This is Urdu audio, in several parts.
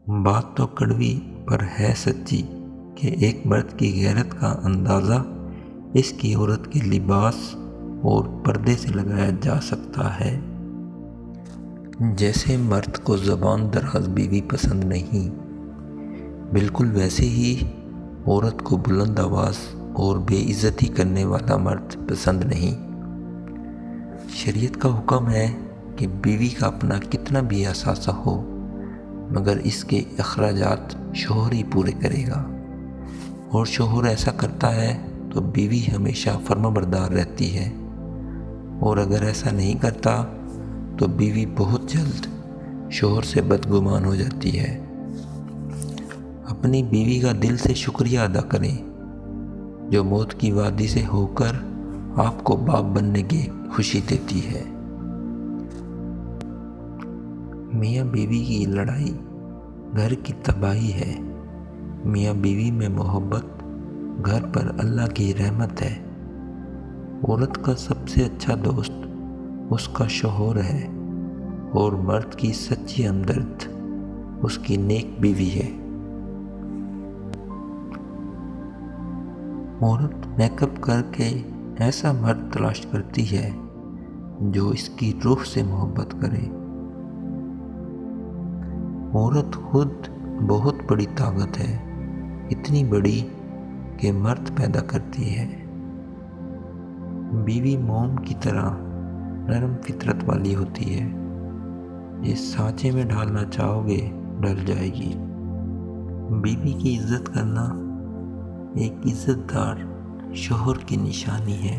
بات تو کڑوی پر ہے سچی کہ ایک مرد کی غیرت کا اندازہ اس کی عورت کے لباس اور پردے سے لگایا جا سکتا ہے۔ جیسے مرد کو زبان دراز بیوی پسند نہیں، بالکل ویسے ہی عورت کو بلند آواز اور بے عزتی کرنے والا مرد پسند نہیں۔ شریعت کا حکم ہے کہ بیوی کا اپنا کتنا بھی اثاثہ ہو مگر اس کے اخراجات شوہر ہی پورے کرے گا، اور شوہر ایسا کرتا ہے تو بیوی ہمیشہ فرمانبردار رہتی ہے، اور اگر ایسا نہیں کرتا تو بیوی بہت جلد شوہر سے بدگمان ہو جاتی ہے۔ اپنی بیوی کا دل سے شکریہ ادا کریں جو موت کی وادی سے ہو کر آپ کو باپ بننے کی خوشی دیتی ہے۔ میاں بیوی کی لڑائی گھر کی تباہی ہے، میاں بیوی میں محبت گھر پر اللہ کی رحمت ہے۔ عورت کا سب سے اچھا دوست اس کا شوہر ہے، اور مرد کی سچی ہمدرد اس کی نیک بیوی ہے۔ عورت میک اپ کر کے ایسا مرد تلاش کرتی ہے جو اس کی روح سے محبت کرے۔ عورت خود بہت بڑی طاقت ہے، اتنی بڑی کہ مرد پیدا کرتی ہے۔ بیوی موم کی طرح نرم فطرت والی ہوتی ہے، جس سانچے میں ڈالنا چاہو گے ڈل جائے گی۔ بیوی کی عزت کرنا ایک عزت دار شوہر کی نشانی ہے۔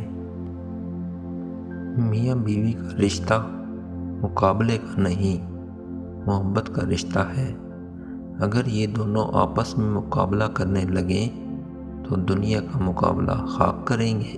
میاں بیوی کا رشتہ مقابلے کا نہیں، محبت کا رشتہ ہے۔ اگر یہ دونوں آپس میں مقابلہ کرنے لگیں تو دنیا کا مقابلہ خاک کریں گے۔